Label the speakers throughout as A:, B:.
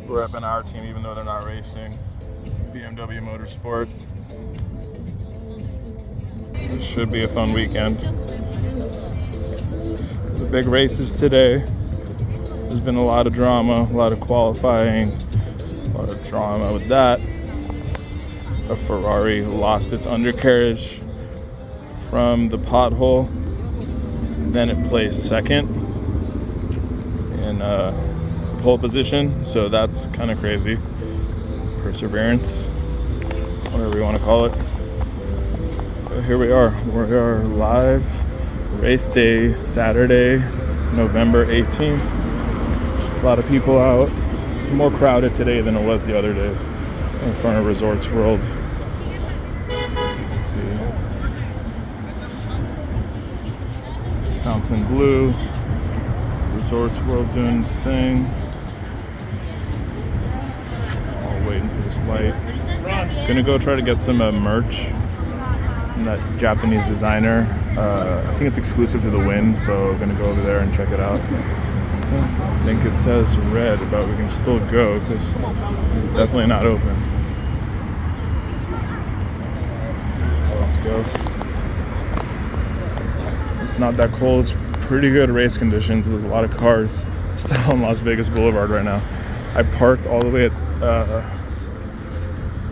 A: We're repping our team even though they're not racing. BMW Motorsport. This should be a fun weekend. The big races today. There's been a lot of drama, a lot of qualifying, a lot of drama with that. A Ferrari lost its undercarriage from the pothole. Then it placed second in pole position, so that's kind of crazy. Perseverance, whatever you want to call it. But here we are live, race day, Saturday, November 18th. A lot of people out, more crowded today than it was the other days in front of Resorts World. Let's see. Fontainebleau, Resorts World doing its thing. All waiting for this light. Gonna go try to get some merch from that Japanese designer. I think it's exclusive to the Win, so I'm gonna go over there and check it out. I think it says red, but we can still go because it's definitely not open. Let's go. It's not that cold. It's pretty good race conditions. There's a lot of cars still on Las Vegas Boulevard right now. I parked all the way at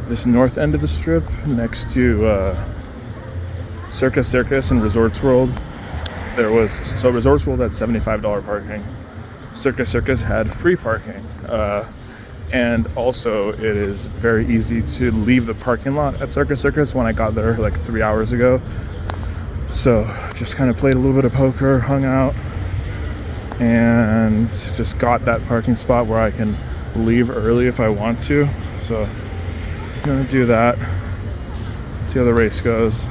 A: this north end of the strip next to Circus and Resorts World. So Resorts World had $75 parking. Circus had free parking. And also it is very easy to leave the parking lot at Circus when I got there like 3 hours ago. So just kind of played a little bit of poker, hung out, and just got that parking spot where I can leave early if I want to. So I'm gonna do that. See how the race goes.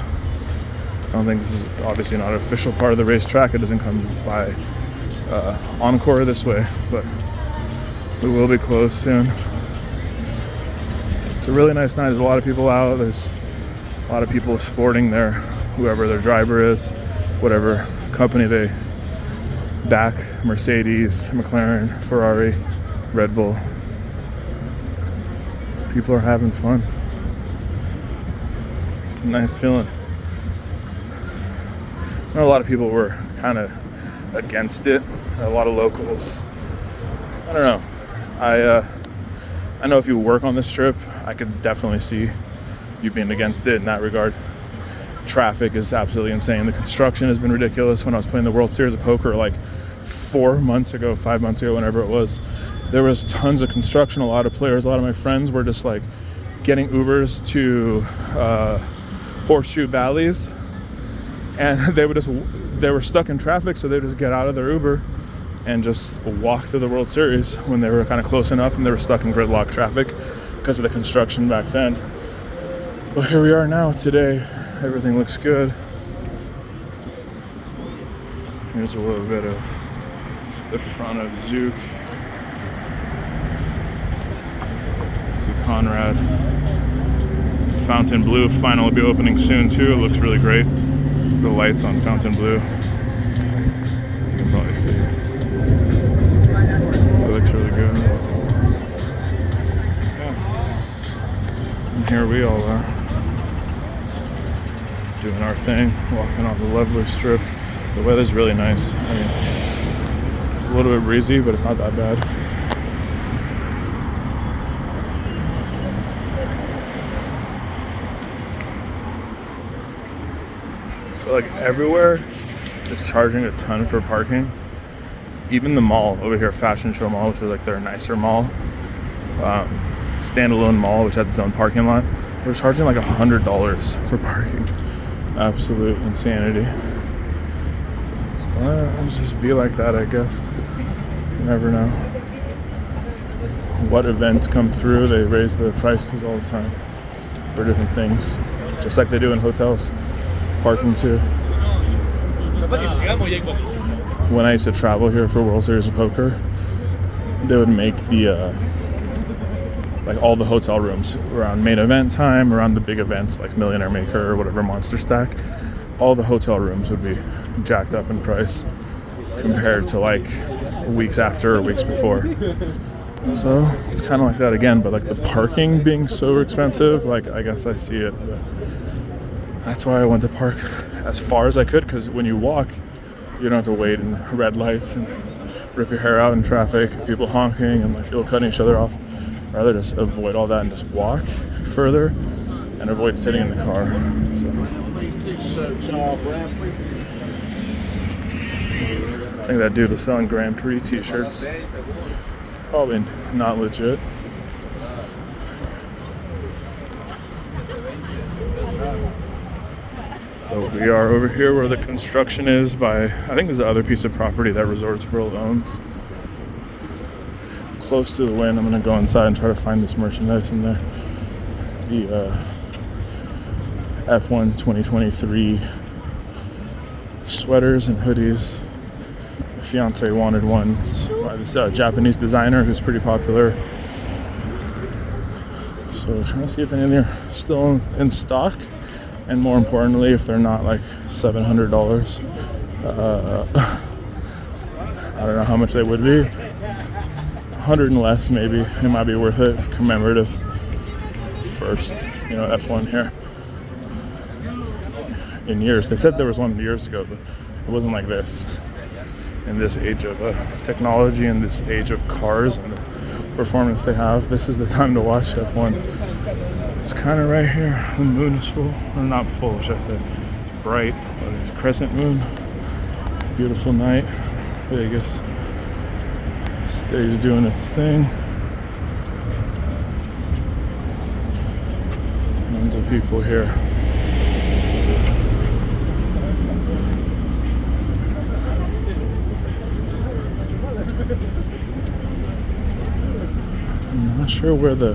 A: I don't think this is obviously not an official part of the racetrack. It doesn't come by Encore this way, but we will be closed soon. It's a really nice night. There's a lot of people out. There's a lot of people sporting whoever their driver is, whatever company they back, Mercedes, McLaren, Ferrari, Red Bull. People are having fun. It's a nice feeling. I know a lot of people were kind of against it. A lot of locals. I don't know. I know if you work on this strip, I could definitely see you being against it in that regard. Traffic is absolutely insane. The construction has been ridiculous. When I was playing the World Series of Poker like 5 months ago, whenever it was, there was tons of construction. A lot of players, a lot of my friends were just like getting Ubers to Horseshoe Valleys, and they were stuck in traffic, so they would just get out of their Uber and just walk to the World Series when they were kind of close enough and they were stuck in gridlock traffic because of the construction back then. But here we are now today. Everything looks good. Here's a little bit of the front of Zook. See Conrad. Fontainebleau finally be opening soon too. It looks really great. The lights on Fontainebleau. You can probably see it. It looks really good. Yeah. And here we all are. Doing our thing, walking on the lovely strip. The weather's really nice. I mean, it's a little bit breezy, but it's not that bad. So like everywhere is charging a ton for parking. Even the mall over here, Fashion Show Mall, which is like their nicer mall, standalone mall, which has its own parking lot, they're charging like $100 for parking. Absolute insanity. Well, it'll just be like that, I guess. You never know. What events come through, they raise the prices all the time for different things. Just like they do in hotels. Parking too. When I used to travel here for World Series of Poker, they would make the like all the hotel rooms around main event time, around the big events like Millionaire Maker or whatever, Monster Stack, all the hotel rooms would be jacked up in price compared to like weeks after or weeks before. So it's kind of like that again, but like the parking being so expensive, like I guess I see it. But that's why I went to park as far as I could, because when you walk, you don't have to wait in red lights and rip your hair out in traffic, people honking and like people cutting each other off. Rather just avoid all that and just walk further and avoid sitting in the car. So I think that dude was selling Grand Prix t-shirts. Probably not legit. So we are over here where the construction is by, I think there's the other piece of property that Resorts World owns. Close to the wind. I'm gonna go inside and try to find this merchandise in there. The F1 2023 sweaters and hoodies. My fiance wanted one by this Japanese designer who's pretty popular. So trying to see if any of them are still in stock, and more importantly, if they're not like $700. I don't know how much they would be. 100 and less, maybe. It might be worth it. Commemorative first, F1 here in years. They said there was one years ago, but it wasn't like this. In this age of technology and this age of cars and the performance they have, this is the time to watch F1. It's kind of right here. The moon is full, or not full, should I say. It's bright, but it's crescent moon. Beautiful night. Vegas stays doing its thing. Tons of people here. I'm not sure where the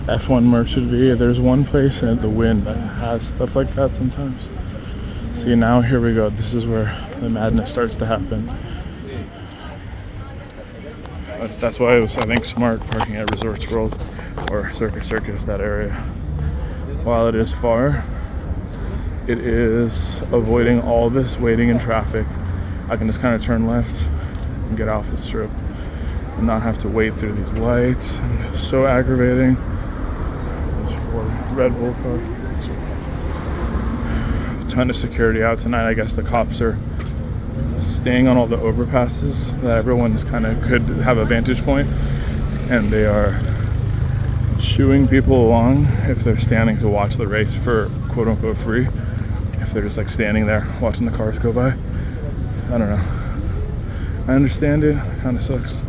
A: F1 merch would be. There's one place at the Wynn that has stuff like that sometimes. See, now here we go. This is where the madness starts to happen. That's why it was, I think, smart parking at Resorts World or Circus, that area. While it is far, it is avoiding all this waiting in traffic. I can just kind of turn left and get off the strip and not have to wait through these lights. And so aggravating. There's 4 Red Bull car. A ton of security out tonight. I guess the cops are staying on all the overpasses that everyone could have a vantage point, and they are shooing people along if they're standing to watch the race for quote unquote free. If they're just like standing there watching the cars go by. I don't know. I understand it. It kind of sucks.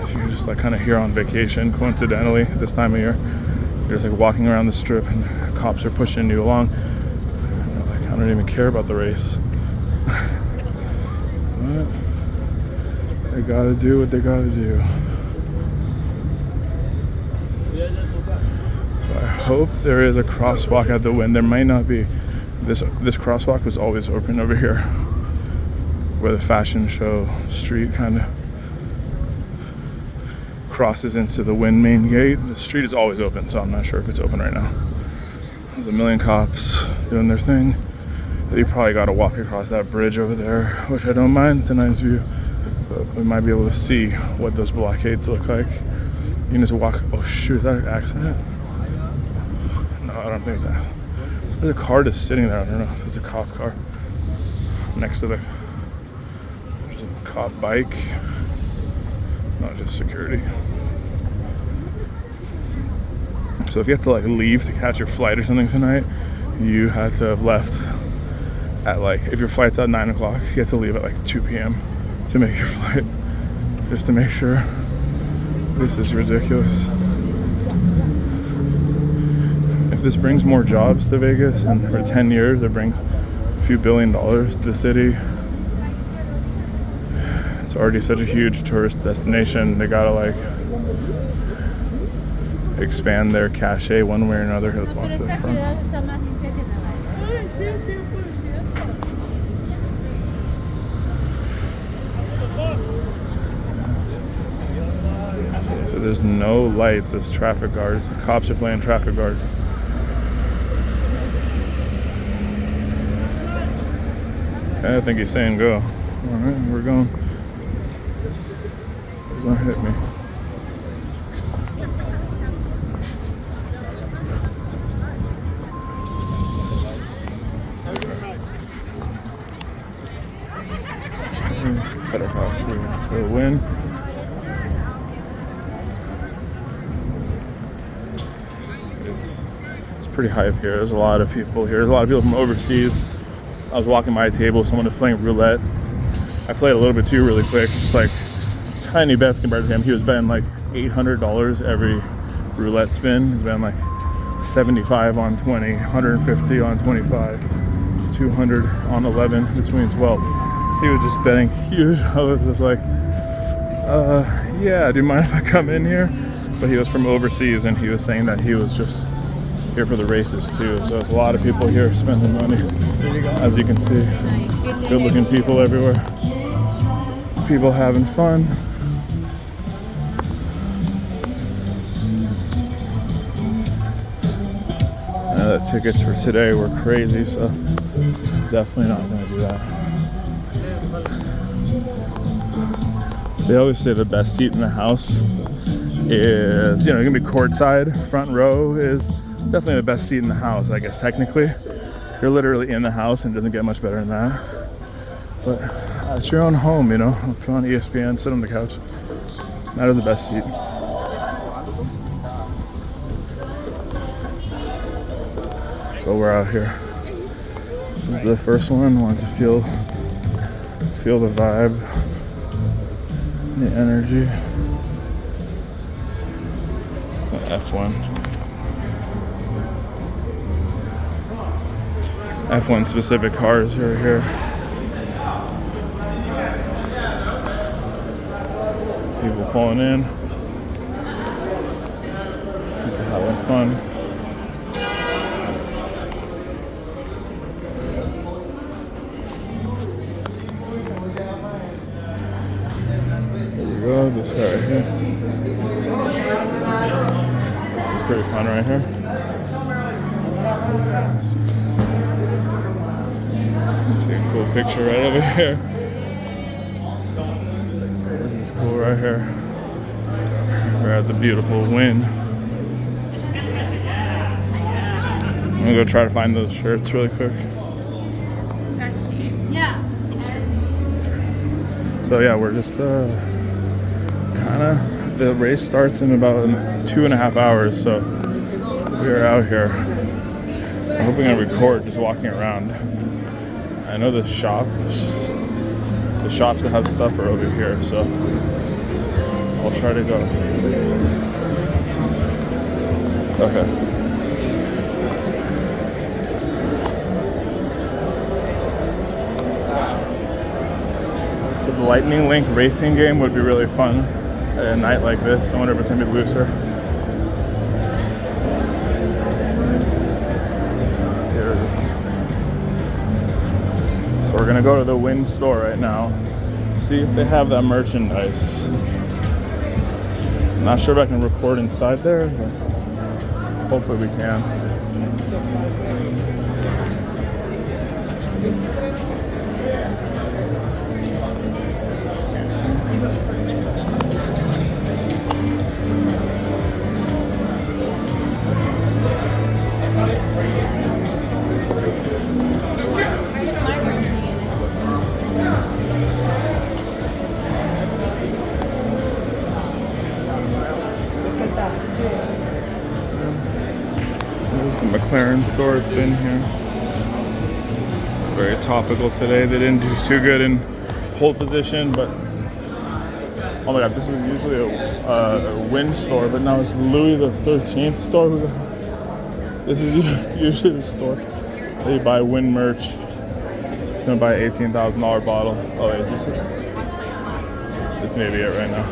A: If you're just like kind of here on vacation, coincidentally, this time of year, you're just like walking around the strip and cops are pushing you along. And you're like, I don't even care about the race. But they gotta do what they gotta do. So I hope there is a crosswalk at the Wynn. There might not be. This crosswalk was always open over here, where the fashion show street kind of crosses into the Wynn main gate. The street is always open, so I'm not sure if it's open right now. There's a million cops doing their thing. You probably got to walk across that bridge over there, which I don't mind. It's a nice view, but we might be able to see what those blockades look like. You can just walk. Oh shoot, is that an accident? No, I don't think so. There's a car just sitting there. I don't know if it's a cop car next to there's a cop bike. Not just security. So if you have to like leave to catch your flight or something tonight, you had to have left at like, if your flight's at 9 o'clock, you have to leave at like 2 p.m. to make your flight, just to make sure. This is ridiculous. If this brings more jobs to Vegas, and for 10 years it brings a few $1 billion to the city, it's already such a huge tourist destination. They gotta like expand their cachet one way or another. Let's watch the front. So there's no lights, there's traffic guards. The cops are playing traffic guard. I think he's saying go. Alright, we're going. Don't hit me. Better cost to win. It's pretty hype here. There's a lot of people here. There's a lot of people from overseas. I was walking by a table. Someone was playing roulette. I played a little bit too really quick. It's like tiny bets compared to him. He was betting like $800 every roulette spin. He's betting like 75 on 20, 150 on 25, 200 on 11 between 12. He was just betting huge. I was just like, yeah, do you mind if I come in here? But he was from overseas and he was saying that he was just here for the races too. So there's a lot of people here spending money, as you can see. Good looking people everywhere. People having fun. The tickets for today were crazy, so definitely not going to do that. They always say the best seat in the house is, you know, you're going to be courtside. Front row is definitely the best seat in the house, I guess, technically. You're literally in the house and it doesn't get much better than that. But it's your own home, you know. Put on ESPN, sit on the couch. That is the best seat. But we're out here. This is the first one. Want to feel the vibe, the energy. F1. F1 specific cars are here. People pulling in. People having fun. This guy right here. This is pretty fun right here. Take a cool picture right over here. This is cool right here. We're at the beautiful wind. I'm gonna go try to find those shirts really quick.
B: Yeah.
A: So yeah, we're just the race starts in about 2.5 hours, so we're out here. I'm hoping I record just walking around. I know the shops that have stuff are over here, so I'll try to go. Okay. So the Lightning Link racing game would be really fun at a night like this. I wonder if it's gonna be looser. Here it is. So we're gonna go to the Wynn store right now, see if they have that merchandise. I'm not sure if I can record inside there, but hopefully we can. There's the McLaren store. It's been here. Very topical today. They didn't do too good in pole position, but oh my god, this is usually a Wynn store, but now it's Louis the 13th store. This is usually the store that you buy Wynn merch. I'm gonna buy an $18,000 bottle. Oh wait, is this it? This may be it right now.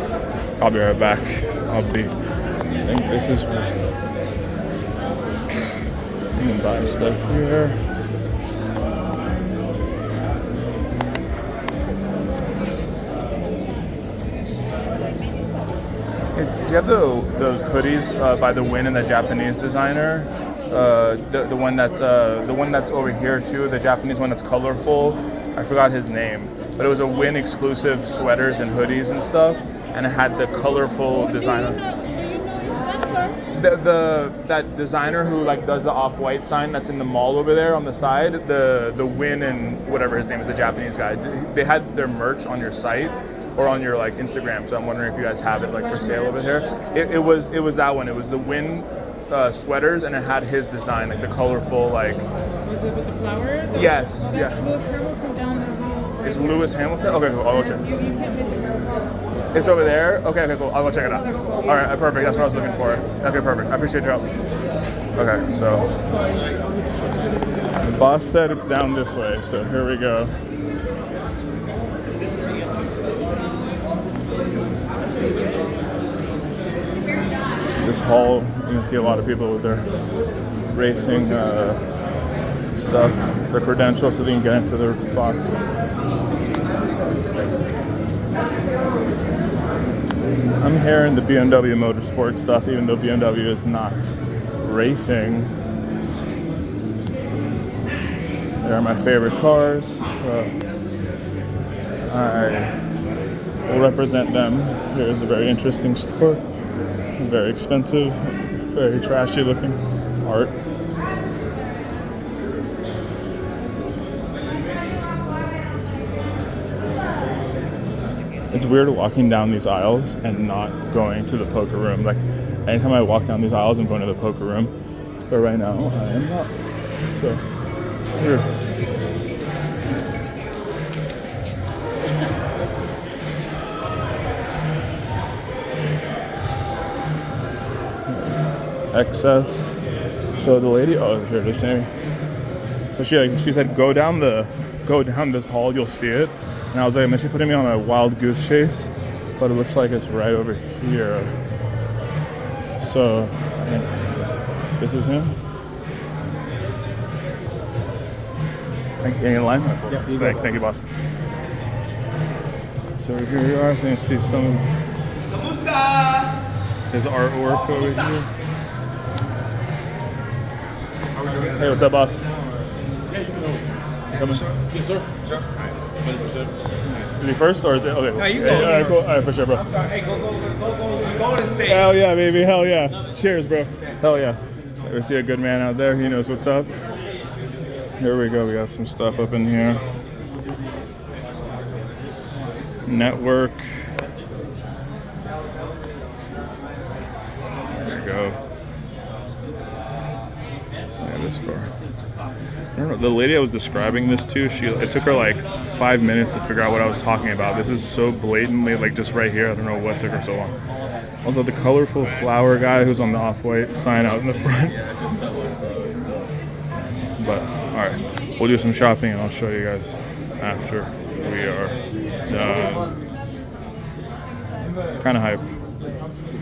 A: I'll be right back. I think this is. You can buy stuff here. Hey, do you have those hoodies by the Wynn and the Japanese designer? The one that's over here too. The Japanese one that's colorful. I forgot his name, but it was a Wynn exclusive sweaters and hoodies and stuff. and it had the colorful designer. That designer who like does the off-white sign that's in the mall over there on the side, the Win and whatever his name is, the Japanese guy. They had their merch on your site or on your like Instagram. So I'm wondering if you guys have it like for sale over here. It was that one. It was the Win sweaters, and it had his design, like the colorful like.
B: Was it with the flower?
A: Yes.
B: That's Lewis Hamilton down the hall.
A: Is Lewis Hamilton? Okay, cool. I'll go check.
B: You can't miss it.
A: It's over there? Okay, cool. I'll go check it out. All right, perfect. That's what I was looking for. Okay, perfect. I appreciate your help. Okay, so the boss said it's down this way, so here we go. This hall, you can see a lot of people with their racing stuff, their credentials, so they can get into their spots. I'm hearing the BMW motorsport stuff, even though BMW is not racing. They are my favorite cars. I will represent them. Here's a very interesting store. Very expensive, very trashy looking art. It's weird walking down these aisles and not going to the poker room. Like, anytime I walk down these aisles, I'm going to the poker room. But right now, I am not. So, here. XS. So the lady, oh, here it is, Jamie. So she said, go down this hall, you'll see it. And I was like, and then she's putting me on a wild goose chase, but it looks like it's right over here. So, I think this is him. Thank you, in line? Yeah, thank you, boss. So here you are, so you can see some of his artwork over here. Hey, what's up, boss?
C: Yeah, you can go.
A: Coming?
C: Yes, sir. Sure. 100%.
A: Is he first or is it? Okay.
C: No, you go.
A: All right, cool. All right, for sure, bro.
C: I'm sorry. Hey, go to stage.
A: Hell yeah, baby. Hell yeah. Cheers, bro. Hell yeah. We see a good man out there. He knows what's up. Here we go. We got some stuff up in here. Network. There we go. Yeah, this store. I don't know, the lady I was describing this to, it took her like 5 minutes to figure out what I was talking about. This is so blatantly like just right here. I don't know what took her so long. Also, the colorful flower guy who's on the off-white sign out in the front. But all right, we'll do some shopping and I'll show you guys after we are done. Kind of hype.